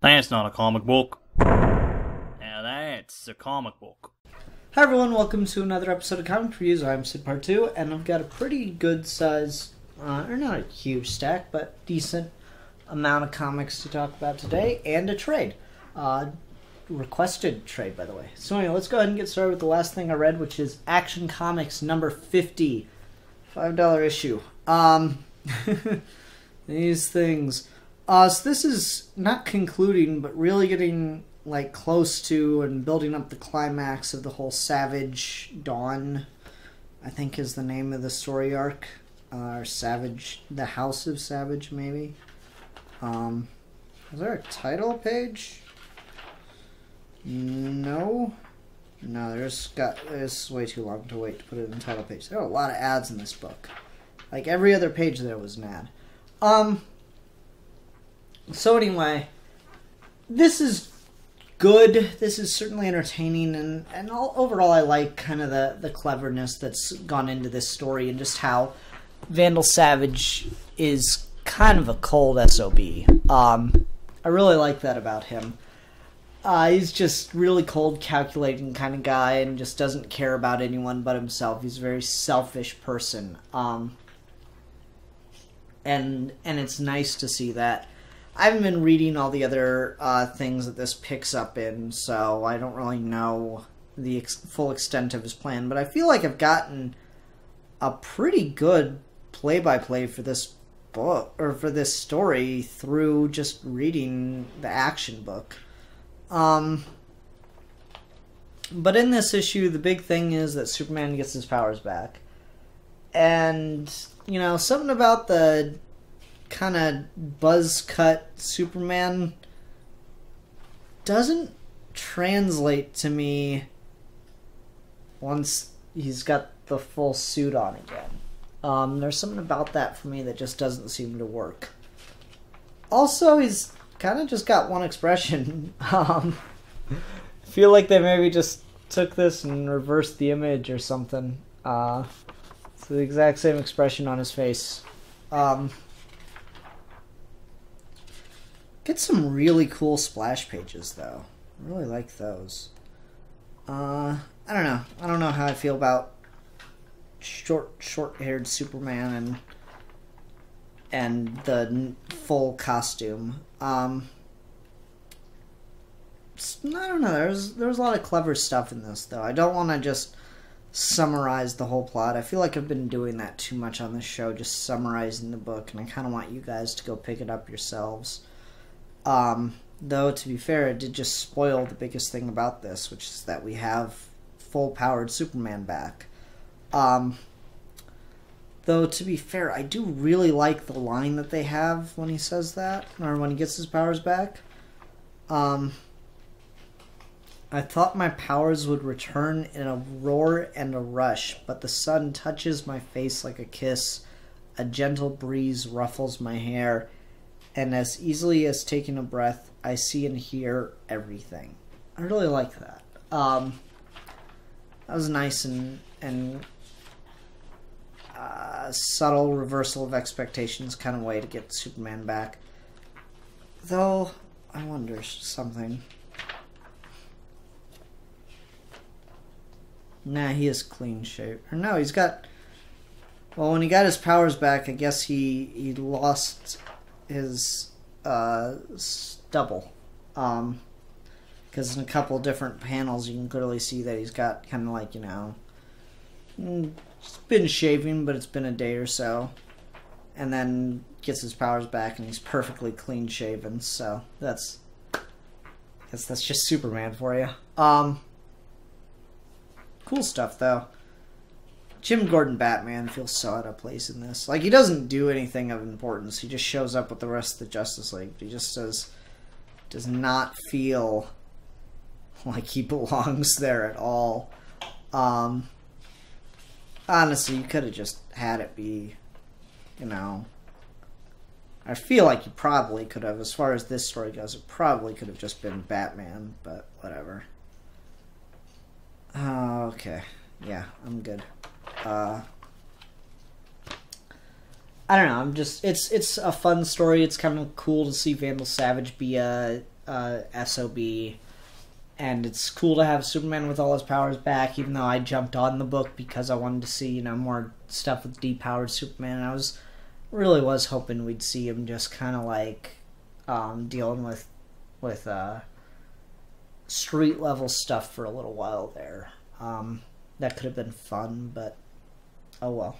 That's not a comic book. Now that's a comic book. Hi everyone, welcome to another episode of Comic Reviews. I'm Sid Part 2, and I've got a pretty good size, or not a huge stack, but decent amount of comics to talk about today, and a trade. Requested trade, by the way. So anyway, let's go ahead and get started with the last thing I read, which is Action Comics number 50. $5 issue. These things. So this is not concluding, but really getting like close to and building up the climax of the whole Savage Dawn, I think is the name of the story arc. Or Savage, the House of Savage, maybe. Is there a title page? No, it's way too long to wait to put it in the title page. There are a lot of ads in this book. Like every other page there was an ad. So anyway, this is good. This is certainly entertaining, and overall I like kind of the cleverness that's gone into this story and just how Vandal Savage is kind of a cold SOB. I really like that about him. He's just really cold, calculating kind of guy and just doesn't care about anyone but himself. He's a very selfish person. And it's nice to see that. I haven't been reading all the other things that this picks up in, so I don't really know the full extent of his plan. But I feel like I've gotten a pretty good play-by-play for this book, or for this story, through just reading the action book. But in this issue, the big thing is that Superman gets his powers back. And, you know, something about the kind of buzz-cut Superman doesn't translate to me once he's got the full suit on again. There's something about that for me that just doesn't seem to work. Also, he's kind of just got one expression. I feel like they maybe just took this and reversed the image or something. It's the exact same expression on his face. Get some really cool splash pages, though. I really like those. I don't know. I don't know how I feel about short-haired Superman and the full costume. I don't know. There's a lot of clever stuff in this, though. I don't want to just summarize the whole plot. I feel like I've been doing that too much on this show, just summarizing the book, and I kind of want you guys to go pick it up yourselves. Though, to be fair, it did just spoil the biggest thing about this, which is that we have full-powered Superman back. Though, to be fair, I do really like the line that they have when he says that, or when he gets his powers back. I thought my powers would return in a roar and a rush, but the sun touches my face like a kiss. A gentle breeze ruffles my hair, and as easily as taking a breath, I see and hear everything. I really like that. That was nice and subtle reversal of expectations kind of way to get Superman back. Though, I wonder something. Nah, he is clean shaved. Or no, he's got... Well, when he got his powers back, I guess he lost his stubble. Because in a couple different panels, you can clearly see that he's got kind of like, you know... It's been shaving, but it's been a day or so. And then gets his powers back, and he's perfectly clean shaven. So that's... I guess that's just Superman for you. Cool stuff, though. Jim Gordon Batman feels so out of place in this. Like, he doesn't do anything of importance. He just shows up with the rest of the Justice League. He just does not feel like he belongs there at all. Honestly, you could have just had it be, you know... I feel like you probably could have, as far as this story goes, it probably could have just been Batman, but whatever. Okay. Yeah, I'm good. I don't know, it's a fun story. It's kind of cool to see Vandal Savage be a SOB. And it's cool to have Superman with all his powers back, even though I jumped on the book because I wanted to see, more stuff with depowered Superman. And I really was hoping we'd see him just kind of like dealing with street level stuff for a little while there. That could have been fun, but oh well.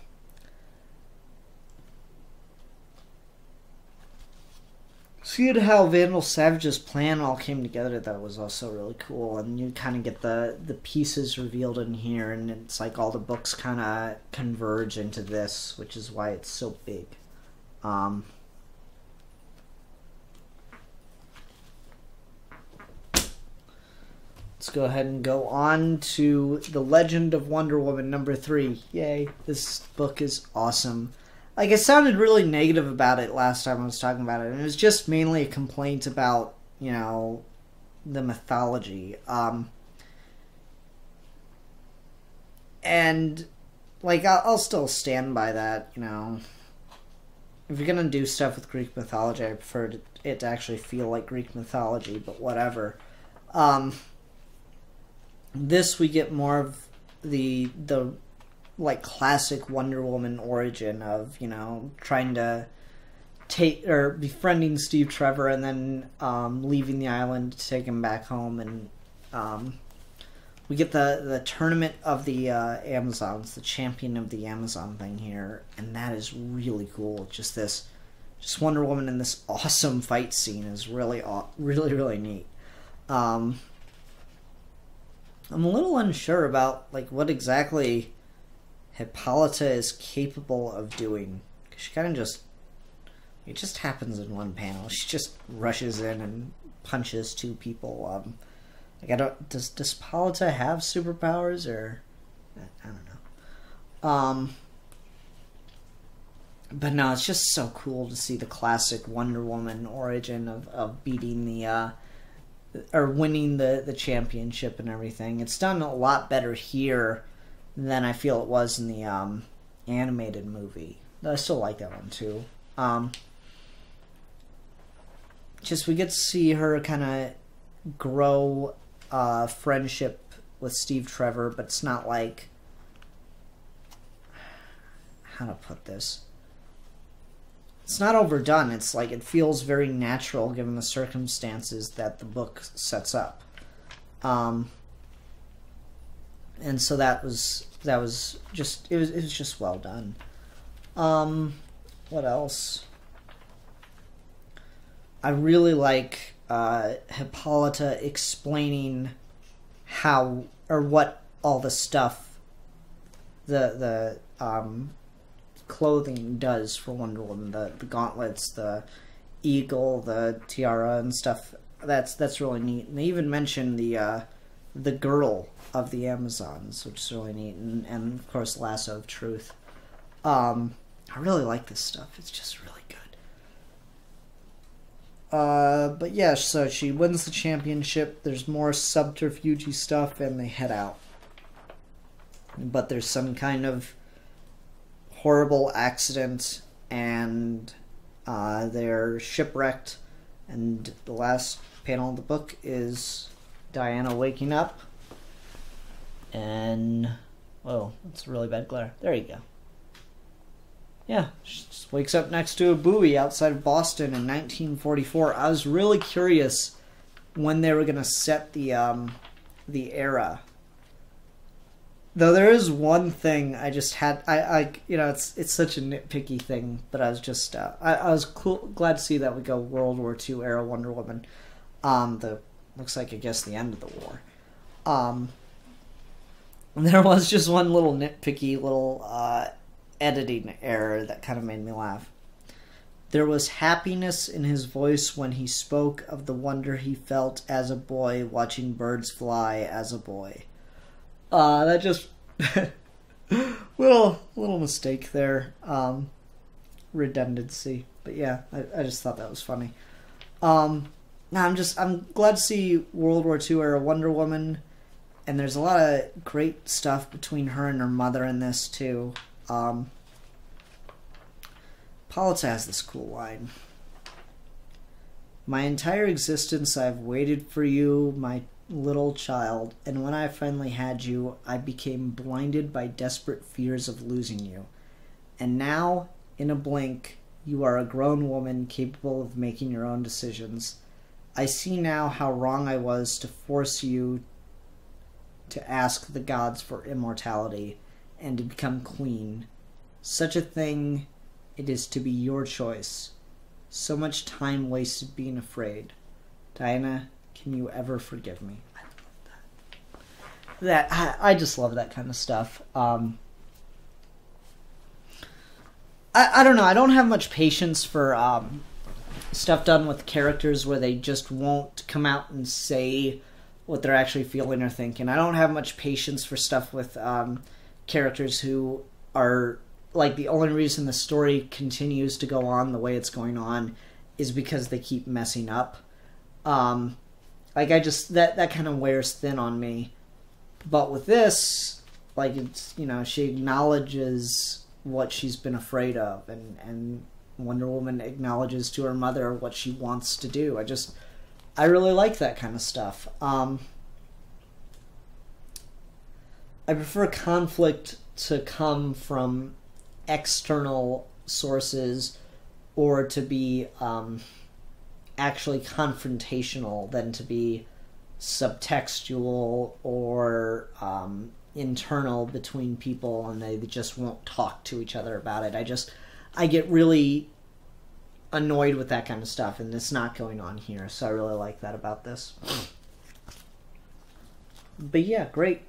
Seeing how Vandal Savage's plan all came together, that was also really cool. And you kind of get the pieces revealed in here, and it's like all the books kind of converge into this, which is why it's so big. Let's go ahead and go on to The Legend of Wonder Woman #3. Yay, this book is awesome. Like, it sounded really negative about it last time I was talking about it, and it was just mainly a complaint about, the mythology. And, like, I'll still stand by that, If you're gonna do stuff with Greek mythology, I prefer it to actually feel like Greek mythology, but whatever. This, we get more of the like classic Wonder Woman origin of, trying to befriending Steve Trevor and then leaving the island to take him back home. And we get the tournament of the Amazons, the champion of the Amazon thing here, and that is really cool. Just Wonder Woman in this awesome fight scene is really neat. I'm a little unsure about like what exactly Hippolyta is capable of doing. She kind of it just happens in one panel. She just rushes in and punches two people. Does Hippolyta have superpowers, or I don't know. But no, it's just so cool to see the classic Wonder Woman origin of beating winning the championship and everything. It's done a lot better here than I feel it was in the animated movie. I still like that one too. Just we get to see her kind of grow friendship with Steve Trevor, but it's not like, how to put this? It's not overdone. It's like it feels very natural given the circumstances that the book sets up. And so that was just it was just well done. What else? I really like Hippolyta explaining how or what all the stuff the clothing does for Wonder Woman, the gauntlets, the eagle, the tiara and stuff. That's really neat. And they even mention the girl of the Amazons, which is really neat, and of course Lasso of Truth. I really like this stuff. It's just really good. But yeah, so she wins the championship. There's more subterfuge stuff, and they head out. But there's some kind of horrible accident, and they're shipwrecked. And the last panel of the book is Diana waking up. And, whoa, that's a really bad glare. There you go. Yeah, she just wakes up next to a buoy outside of Boston in 1944. I was really curious when they were going to set the era. Though there is one thing I just had, it's such a nitpicky thing, but I was just, I was glad to see that we go World War II era Wonder Woman. Looks like, I guess, the end of the war. And there was just one little nitpicky little editing error that kind of made me laugh. There was happiness in his voice when he spoke of the wonder he felt as a boy watching birds fly as a boy. That just little mistake there. Redundancy. But yeah, I just thought that was funny. I'm glad to see World War II era Wonder Woman, and there's a lot of great stuff between her and her mother in this too. Hippolyta has this cool line. My entire existence I've waited for you, my little child, and when I finally had you, I became blinded by desperate fears of losing you. And now, in a blink, you are a grown woman capable of making your own decisions. I see now how wrong I was to force you to ask the gods for immortality and to become queen. Such a thing, it is to be your choice. So much time wasted being afraid. Diana, can you ever forgive me? I love that. I just love that kind of stuff. I don't know. I don't have much patience for stuff done with characters where they just won't come out and say what they're actually feeling or thinking. I don't have much patience for stuff with characters who are like the only reason the story continues to go on the way it's going on is because they keep messing up. Like I just that kind of wears thin on me. But with this, like it's she acknowledges what she's been afraid of, and Wonder Woman acknowledges to her mother what she wants to do. I really like that kind of stuff. I prefer conflict to come from external sources or to be actually confrontational than to be subtextual or internal between people and they just won't talk to each other about it. I get really annoyed with that kind of stuff, and it's not going on here, so I really like that about this. But yeah, great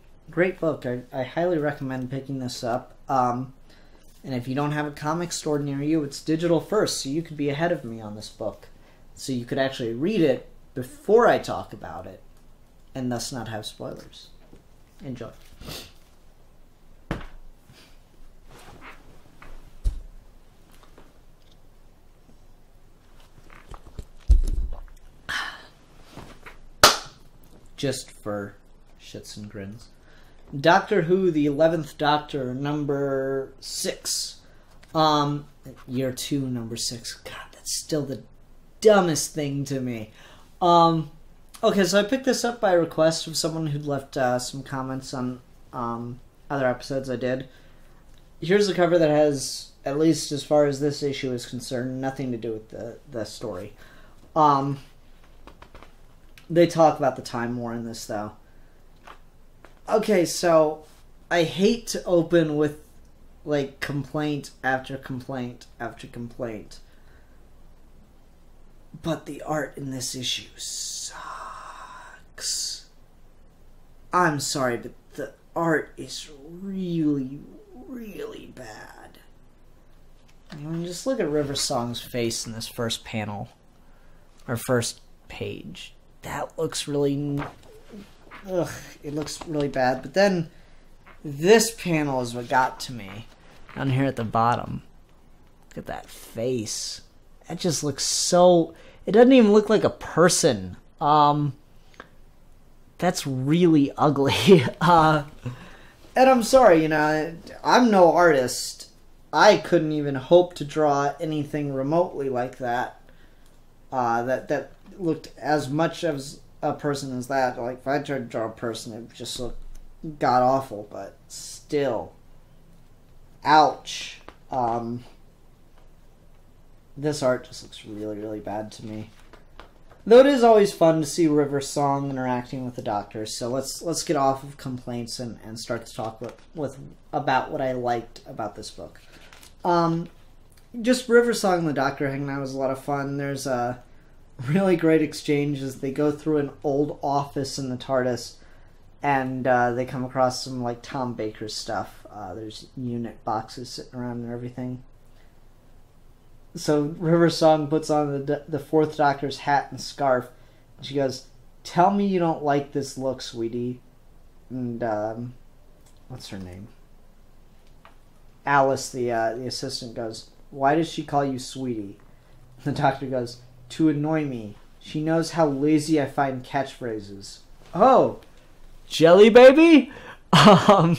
book. I highly recommend picking this up. And if you don't have a comic store near you, it's digital first, so you could be ahead of me on this book. So you could actually read it before I talk about it, and thus not have spoilers. Enjoy. Just for shits and grins. Doctor Who, the 11th Doctor, number 6. Year 2, number 6. God, that's still the dumbest thing to me. Okay, so I picked this up by request of someone who'd left some comments on other episodes I did. Here's a cover that has, at least as far as this issue is concerned, nothing to do with the story. They talk about the Time War in this, though. Okay, so I hate to open with, like, complaint after complaint after complaint. But the art in this issue sucks. I'm sorry, but the art is really, really bad. I mean, just look at River Song's face in this first panel. Or first page. That looks really... Ugh, it looks really bad. But then, this panel is what got to me. Down here at the bottom. Look at that face. That just looks so... It doesn't even look like a person. That's really ugly. And I'm sorry, I'm no artist. I couldn't even hope to draw anything remotely like that. That looked as much as a person as that. Like, if I tried to draw a person, it would just look god-awful, but still. Ouch. This art just looks really, really bad to me. Though it is always fun to see River Song interacting with the Doctor, so let's get off of complaints and start to talk about what I liked about this book. Just River Song and the Doctor hanging out was a lot of fun. There's a really great exchange as they go through an old office in the TARDIS, and they come across some like Tom Baker stuff. There's unit boxes sitting around and everything. So River Song puts on the Fourth Doctor's hat and scarf, and she goes, "Tell me you don't like this look, sweetie." And what's her name? Alice, the assistant, goes, "Why does she call you sweetie?" The Doctor goes, "To annoy me. She knows how lazy I find catchphrases." Oh, jelly baby? So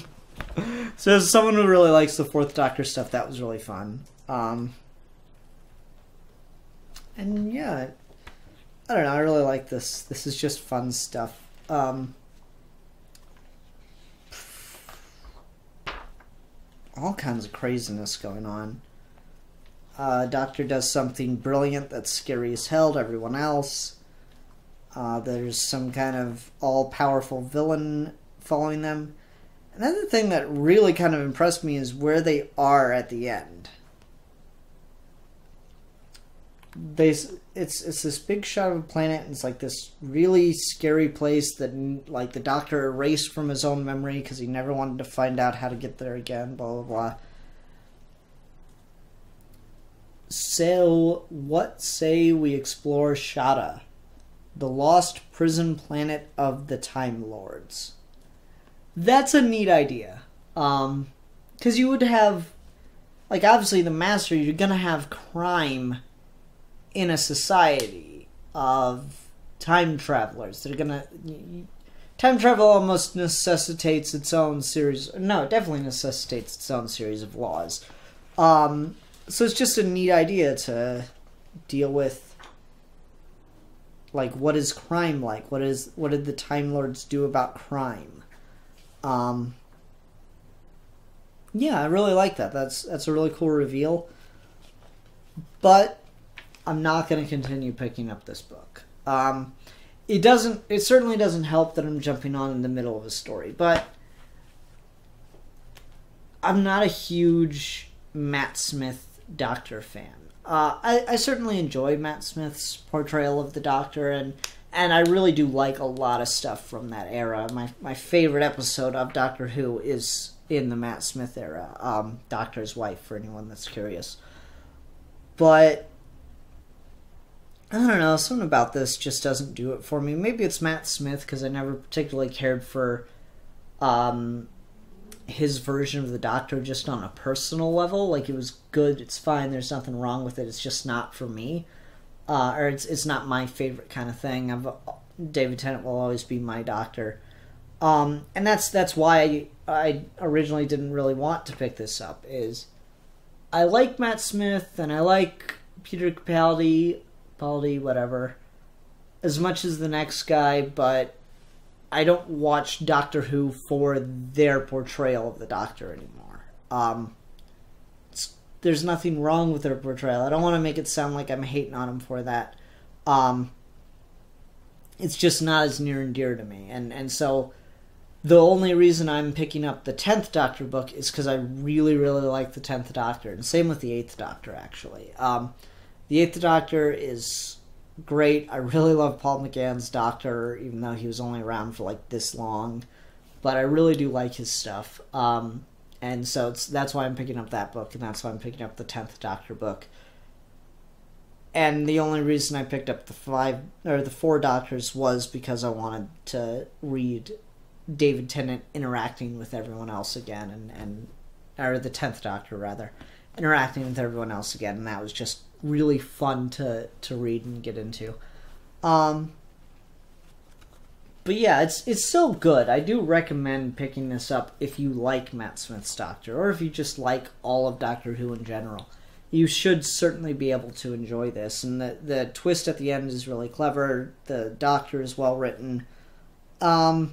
as someone who really likes the Fourth Doctor stuff, that was really fun. And yeah, I don't know, I really like this. This is just fun stuff. All kinds of craziness going on. Doctor does something brilliant that's scary as hell to everyone else. There's some kind of all-powerful villain following them. Another thing that really kind of impressed me is where they are at the end. It's this big shot of a planet, and it's like this really scary place that like the Doctor erased from his own memory because he never wanted to find out how to get there again, blah blah blah. So what say we explore Shada, the lost prison planet of the Time Lords? That's a neat idea. Because you would have, like, obviously the Master, you're gonna have crime in a society of time travelers. They're gonna... Time travel almost necessitates its own series... No, it definitely necessitates its own series of laws. So it's just a neat idea to deal with, like, what is crime like? What did the Time Lords do about crime? Yeah, I really like that. That's a really cool reveal. But I'm not going to continue picking up this book. It certainly doesn't help that I'm jumping on in the middle of a story, but I'm not a huge Matt Smith Doctor fan. I certainly enjoy Matt Smith's portrayal of the Doctor, and I really do like a lot of stuff from that era. My favorite episode of Doctor Who is in the Matt Smith era, Doctor's Wife, for anyone that's curious. But I don't know, something about this just doesn't do it for me. Maybe it's Matt Smith, because I never particularly cared for his version of the Doctor just on a personal level. Like, it was good, it's fine, there's nothing wrong with it, it's just not for me. Or it's not my favorite kind of thing. David Tennant will always be my Doctor. And that's why I originally didn't really want to pick this up, is I like Matt Smith, and I like Peter Capaldi, whatever, as much as the next guy, but I don't watch Doctor Who for their portrayal of the Doctor anymore. There's nothing wrong with their portrayal. I don't want to make it sound like I'm hating on them for that. It's just not as near and dear to me. And so the only reason I'm picking up the 10th Doctor book is because I really, really like the 10th Doctor. And same with the 8th Doctor, actually. The 8th Doctor is great. I really love Paul McGann's Doctor, even though he was only around for like this long. But I really do like his stuff. And so that's why I'm picking up that book, and that's why I'm picking up the 10th Doctor book. And the only reason I picked up the 4 Doctors was because I wanted to read David Tennant interacting with everyone else again, or the 10th Doctor rather, interacting with everyone else again, and that was just really fun to read and get into. But yeah, it's still good. I do recommend picking this up if you like Matt Smith's Doctor, or if you just like all of Doctor Who in general. You should certainly be able to enjoy this, and the twist at the end is really clever. The Doctor is well written. The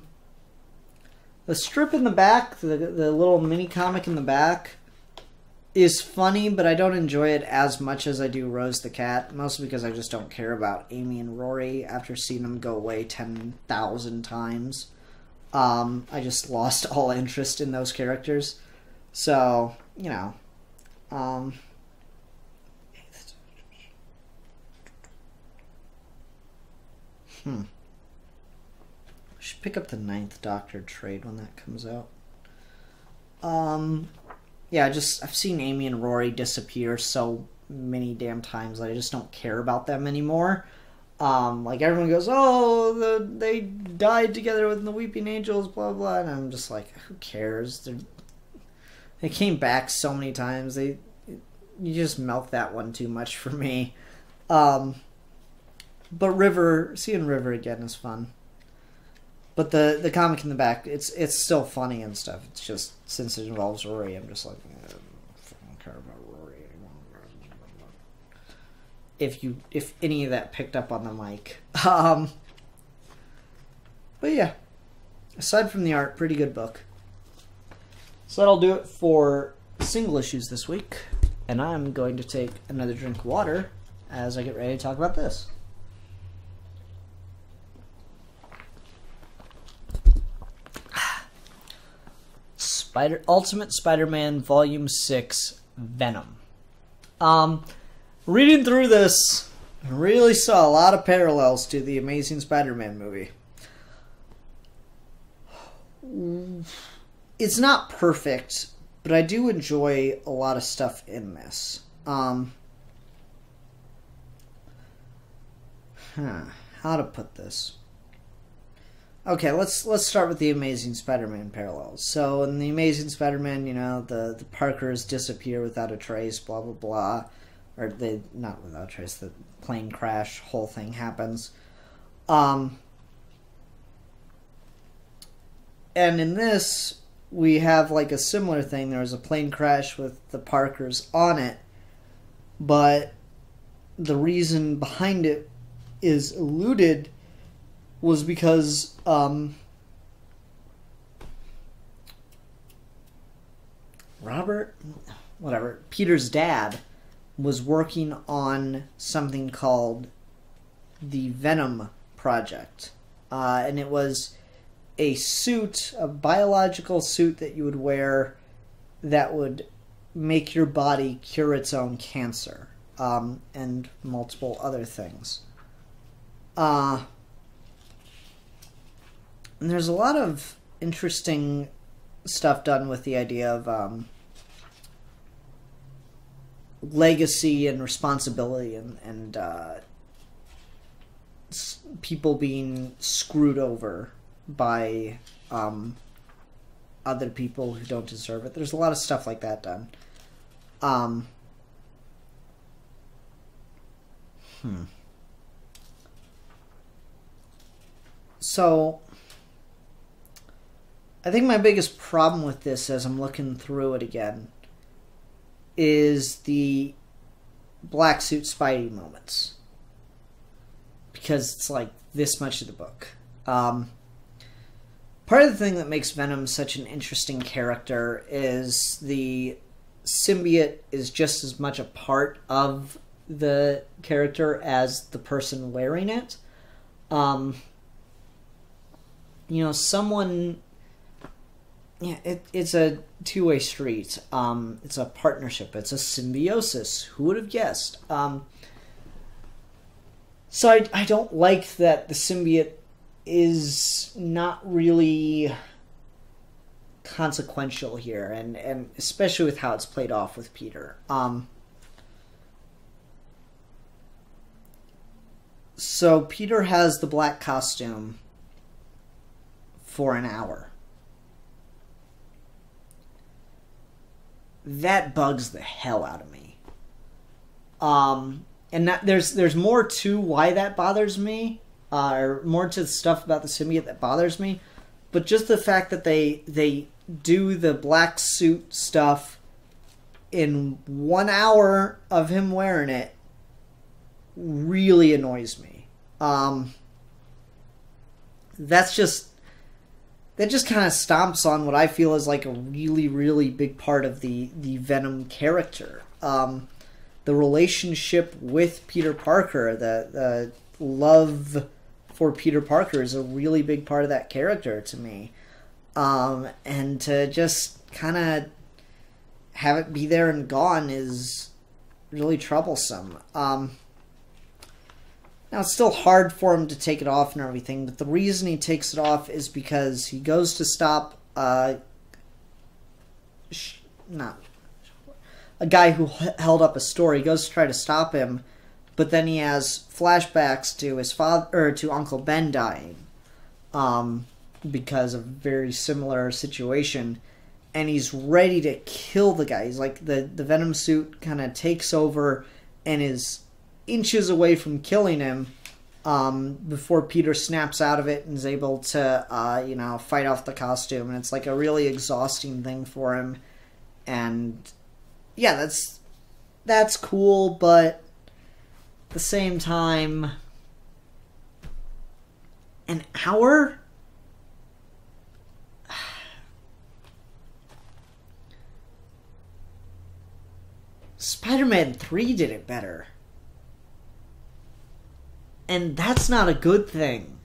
strip in the back, the little mini comic in the back, is funny, but I don't enjoy it as much as I do Rose the Cat, mostly because I just don't care about Amy and Rory after seeing them go away 10,000 times. I just lost all interest in those characters. So, you know. I should pick up the 9th Doctor trade when that comes out. Yeah, I've seen Amy and Rory disappear so many damn times that I just don't care about them anymore. Like, everyone goes, oh, they died together with the Weeping Angels, blah, blah, and I'm just like, who cares? They came back so many times. You just milk that one too much for me. But seeing River again is fun. But the comic in the back, it's still funny and stuff. It's just, since it involves Rory, I'm just like, I don't care about Rory anymore. if any of that picked up on the mic. But yeah, aside from the art, pretty good book. So that'll do it for single issues this week, and I'm going to take another drink of water as I get ready to talk about this. Ultimate Spider-Man Volume 6, Venom. Reading through this, I really saw a lot of parallels to the Amazing Spider-Man movie. It's not perfect, but I do enjoy a lot of stuff in this. How to put this? Okay, let's start with the Amazing Spider-Man parallels. So in the Amazing Spider-Man, you know, the Parkers disappear without a trace, blah blah blah, or they not without a trace. The plane crash, whole thing happens. And in this, we have like a similar thing. There was a plane crash with the Parkers on it, but the reason behind it is eluded was because Peter's dad was working on something called the Venom Project. And it was a suit, a biological suit that you would wear that would make your body cure its own cancer, and multiple other things. And there's a lot of interesting stuff done with the idea of legacy and responsibility and people being screwed over by other people who don't deserve it. There's a lot of stuff like that done. So I think my biggest problem with this, as I'm looking through it again, is the black suit Spidey moments. Because it's like this much of the book. Part of the thing that makes Venom such an interesting character is the symbiote is just as much a part of the character as the person wearing it. You know, someone... Yeah, it's a two-way street. It's a partnership. It's a symbiosis. Who would have guessed? So I don't like that the symbiote is not really consequential here, and especially with how it's played off with Peter. So Peter has the black costume for an hour. That bugs the hell out of me. And there's more to why that bothers me, or more to the stuff about the symbiote that bothers me, but just the fact that they do the black suit stuff in 1 hour of him wearing it really annoys me. That just kind of stomps on what I feel is like a really, really big part of the Venom character. The relationship with Peter Parker, the love for Peter Parker is a really big part of that character to me. And to just kind of have it be there and gone is really troublesome. Now, it's still hard for him to take it off and everything, but the reason he takes it off is because he goes to stop a guy who held up a store. He goes to try to stop him, but then he has flashbacks to his father, or to Uncle Ben dying, because of a very similar situation, and he's ready to kill the guy. He's like, the Venom suit kind of takes over and is inches away from killing him before Peter snaps out of it and is able to fight off the costume, and it's like a really exhausting thing for him. And yeah, that's cool, but at the same time, an hour? Spider-Man 3 did it better. And that's not a good thing.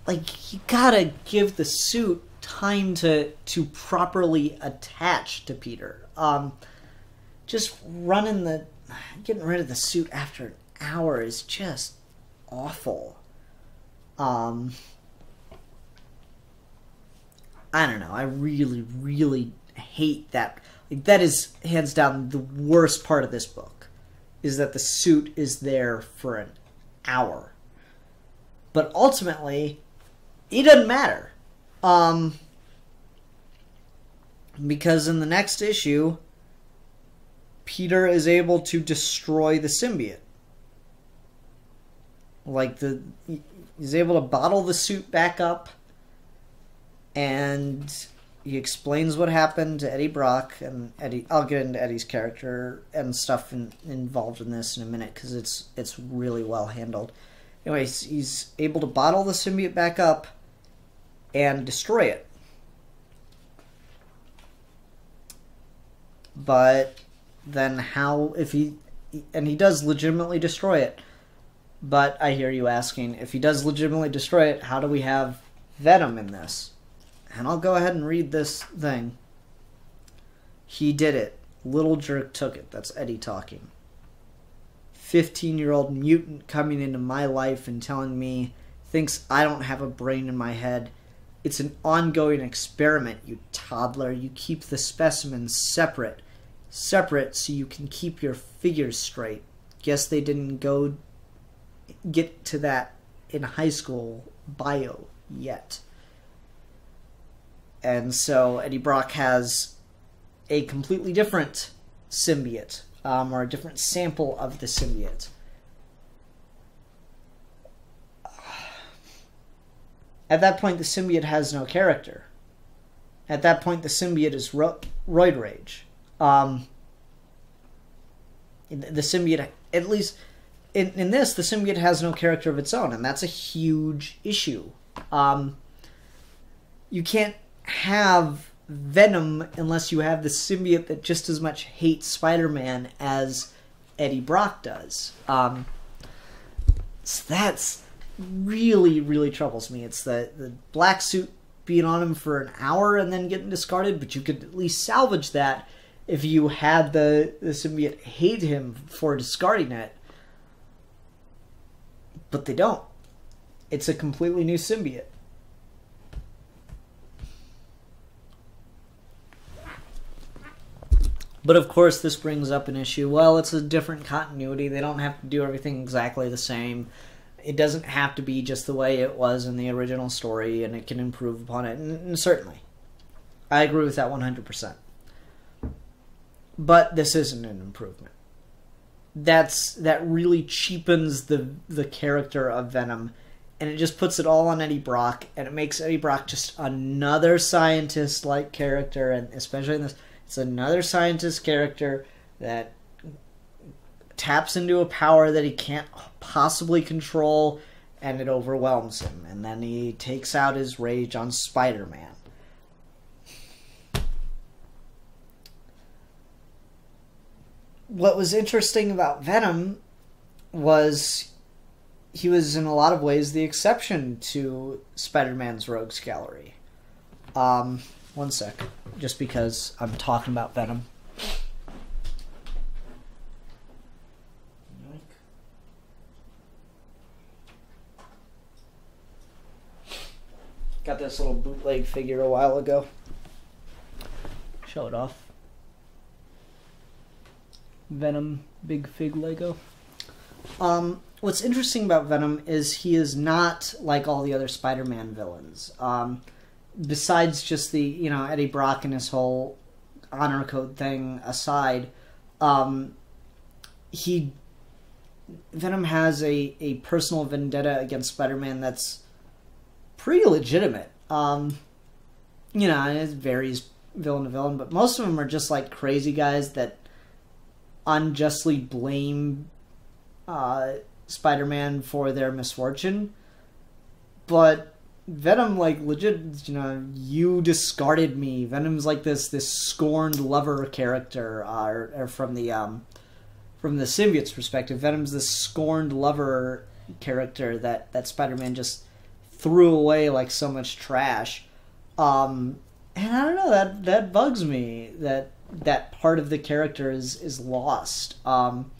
Like, you gotta give the suit time to properly attach to Peter. Just getting rid of the suit after an hour is just awful. I don't know. I really, really hate that. Like, that is hands down the worst part of this book, is that the suit is there for an hour. But ultimately, it doesn't matter. Because in the next issue, Peter is able to destroy the symbiote. Like, he's able to bottle the suit back up, and he explains what happened to Eddie Brock, and Eddie. I'll get into Eddie's character and stuff involved in this in a minute, because it's really well handled. Anyways, he's able to bottle the symbiote back up and destroy it. But then how, he does legitimately destroy it. But I hear you asking, if he does legitimately destroy it, how do we have Venom in this? And I'll go ahead and read this thing. He did it. Little jerk took it. That's Eddie talking. 15-year-old mutant coming into my life and telling me thinks I don't have a brain in my head. It's an ongoing experiment, you toddler. You keep the specimens separate. Separate so you can keep your figures straight. Guess they didn't get to that in high school bio yet. And so Eddie Brock has a completely different symbiote, or a different sample of the symbiote. At that point, the symbiote has no character. At that point, the symbiote is roid rage. The symbiote, at least in this, the symbiote has no character of its own, and that's a huge issue. You can't have Venom unless you have the symbiote that just as much hates Spider-Man as Eddie Brock does. So that's really, really troubles me. It's the black suit being on him for an hour and then getting discarded, but you could at least salvage that if you had the symbiote hate him for discarding it. But they don't. It's a completely new symbiote. But of course this brings up an issue. Well, it's a different continuity. They don't have to do everything exactly the same. It doesn't have to be just the way it was in the original story, and it can improve upon it. And certainly, I agree with that 100%. But this isn't an improvement. That really cheapens the character of Venom, and it just puts it all on Eddie Brock, and it makes Eddie Brock just another scientist-like character, and especially in this, it's another scientist character that taps into a power that he can't possibly control, and it overwhelms him, and then he takes out his rage on Spider-Man. What was interesting about Venom was he was in a lot of ways the exception to Spider-Man's Rogues Gallery. One sec, just because I'm talking about Venom. Got this little bootleg figure a while ago. Show it off. Venom Big Fig Lego. What's interesting about Venom is he is not like all the other Spider-Man villains. Besides just the, Eddie Brock and his whole honor code thing aside, Venom has a personal vendetta against Spider-Man that's pretty legitimate. It varies villain to villain, but most of them are just like crazy guys that unjustly blame Spider-Man for their misfortune. But Venom, like, legit, you discarded me. Venom's like this scorned lover character, or from the symbiote's perspective, Venom's this scorned lover character that Spider-Man just threw away like so much trash. And I don't know, that bugs me, that part of the character is lost. And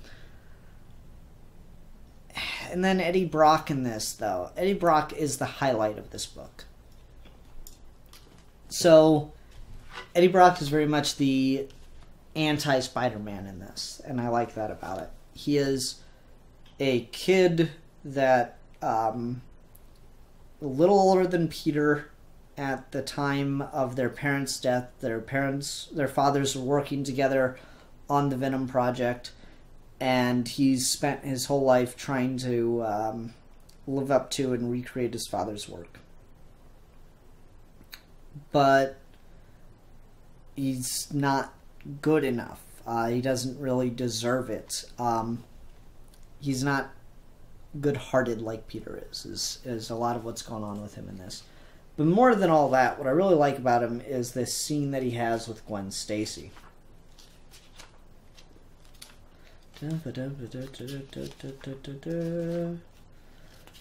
then Eddie Brock in this, though. Eddie Brock is the highlight of this book. So, Eddie Brock is very much the anti-Spider-Man in this, and I like that about it. He is a kid that, a little older than Peter at the time of their parents' death. Their fathers were working together on the Venom project, and he's spent his whole life trying to live up to and recreate his father's work. But he's not good enough. He doesn't really deserve it. He's not good-hearted like Peter is a lot of what's going on with him in this. But more than all that, what I really like about him is this scene that he has with Gwen Stacy.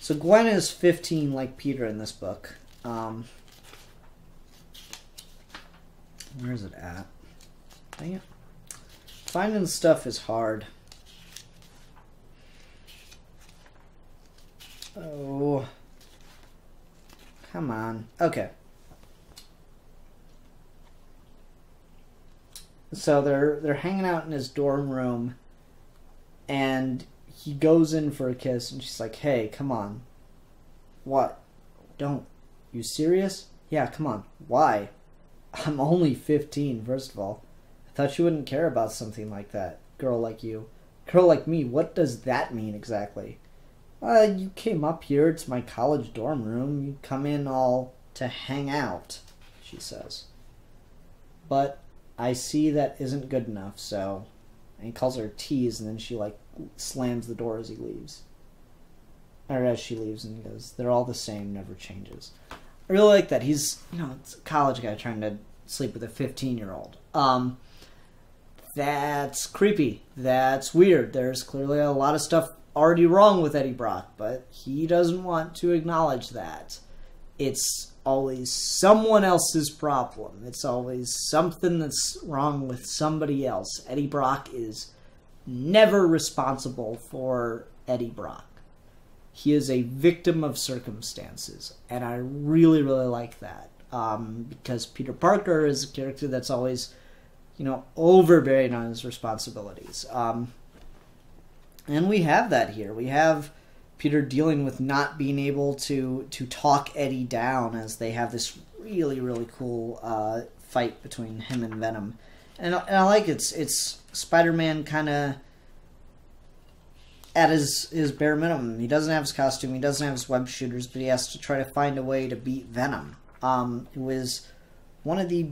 So Gwen is 15 like Peter in this book. Where is it at? Dang it. Finding stuff is hard. Oh. Come on. Okay. So they're hanging out in his dorm room, and he goes in for a kiss, and she's like, "Hey, come on." "What? Don't. You serious?" "Yeah, come on." "Why?" "I'm only 15, first of all. I thought you wouldn't care about something like that. Girl like you." "Girl like me? What does that mean exactly?" You came up here. It's my college dorm room. You come in all to hang out," she says. "But I see that isn't good enough, so..." And he calls her tease, and then she, like, slams the door as he leaves. Or as she leaves, and he goes, "They're all the same, never changes." I really like that. He's, it's a college guy trying to sleep with a 15-year-old. That's creepy. That's weird. There's clearly a lot of stuff already wrong with Eddie Brock, but he doesn't want to acknowledge that. It's always someone else's problem. It's always something that's wrong with somebody else. Eddie Brock is never responsible for Eddie Brock. He is a victim of circumstances, and I really, really like that. Because Peter Parker is a character that's always, overbearing on his responsibilities. And we have that here. We have Peter dealing with not being able to talk Eddie down as they have this really, really cool fight between him and Venom. And I like it's Spider-Man kind of at his bare minimum. He doesn't have his costume, he doesn't have his web shooters, but he has to try to find a way to beat Venom, who is one of the,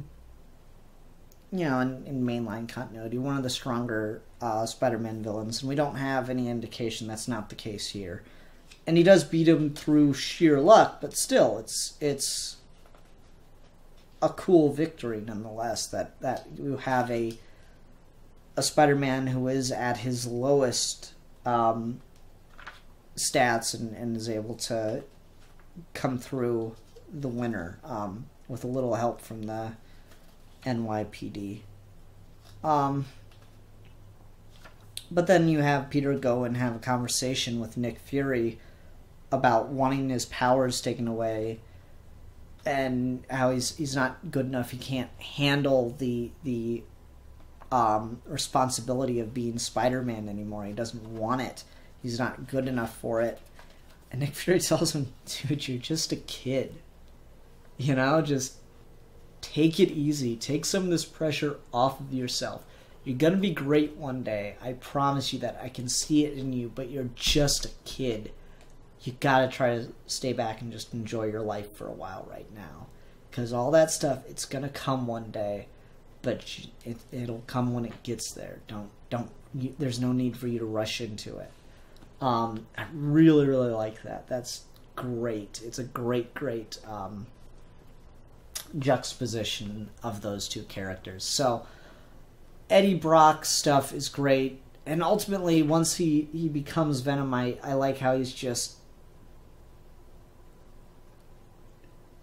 in mainline continuity, one of the stronger Spider-Man villains, and we don't have any indication that's not the case here. And he does beat him through sheer luck, but still, it's a cool victory nonetheless, that you have a Spider-Man who is at his lowest stats and is able to come through the winner with a little help from the NYPD. But then you have Peter go and have a conversation with Nick Fury about wanting his powers taken away and how he's not good enough. He can't handle the responsibility of being Spider-Man anymore. He doesn't want it. He's not good enough for it. And Nick Fury tells him, "Dude, you're just a kid. Just take it easy. Take some of this pressure off of yourself. You're going to be great one day. I promise you that. I can see it in you, but you're just a kid. You got to try to stay back and just enjoy your life for a while right now. Because all that stuff, it's going to come one day, but it'll come when it gets there. There's no need for you to rush into it." I really, really like that. That's great. It's a great juxtaposition of those two characters. So Eddie Brock's stuff is great, and ultimately once he becomes Venom, I like how he's just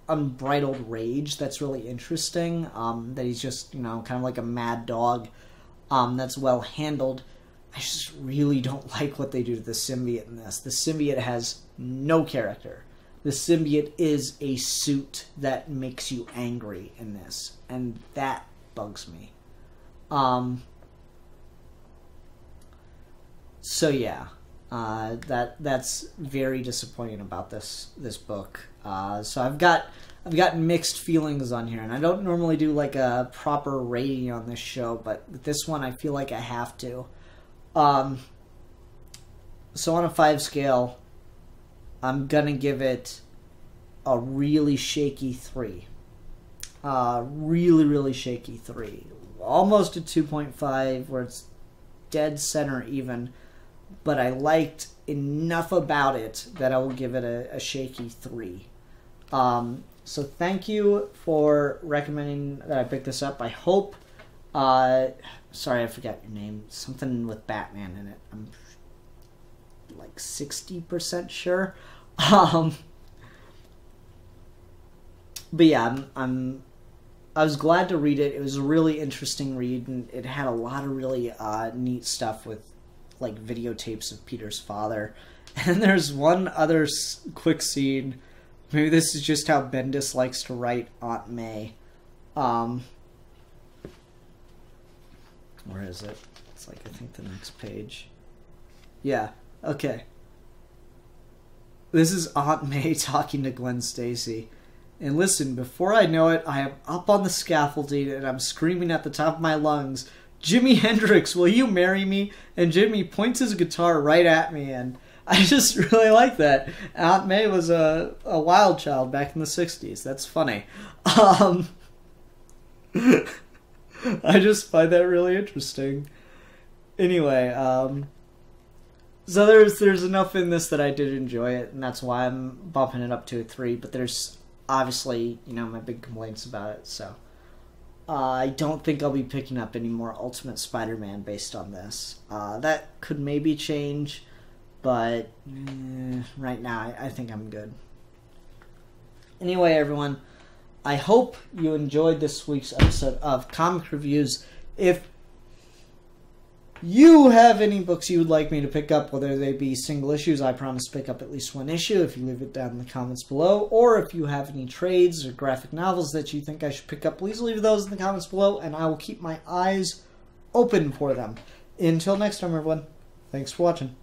unbridled rage. That's really interesting. That he's just, kind of like a mad dog. That's well handled. I just really don't like what they do to the symbiote in this. The symbiote has no character. The symbiote is a suit that makes you angry in this, and that bugs me. So yeah, that's very disappointing about this book. So I've got mixed feelings on here, and I don't normally do like a proper rating on this show, but with this one I feel like I have to. So on a 5 scale, I'm gonna give it a really shaky 3. Really shaky 3. Almost a 2.5, where it's dead center even, but I liked enough about it that I will give it a shaky 3. So thank you for recommending that I pick this up. I hope, sorry, I forgot your name. Something with Batman in it. I'm like 60% sure. But yeah, I was glad to read it. It was a really interesting read, and it had a lot of really neat stuff with like videotapes of Peter's father. And there's one other quick scene. Maybe this is just how Bendis likes to write Aunt May. Where is it? It's like, I think the next page. Yeah, okay. This is Aunt May talking to Gwen Stacy. And listen, before I know it, I am up on the scaffolding and I'm screaming at the top of my lungs, "Jimi Hendrix, will you marry me?" And Jimmy points his guitar right at me, and I just really like that. Aunt May was a wild child back in the 60s. That's funny. I just find that really interesting. Anyway, so there's enough in this that I did enjoy it, and that's why I'm bumping it up to a 3, but there's obviously, my big complaints about it, so I don't think I'll be picking up any more Ultimate Spider-Man based on this. That could maybe change, but right now I think I'm good. Anyway, everyone, I hope you enjoyed this week's episode of Comic Reviews. If you have any books you would like me to pick up, whether they be single issues, I promise to pick up at least one issue if you leave it down in the comments below, or if you have any trades or graphic novels that you think I should pick up, please leave those in the comments below, and I will keep my eyes open for them. Until next time, everyone, thanks for watching.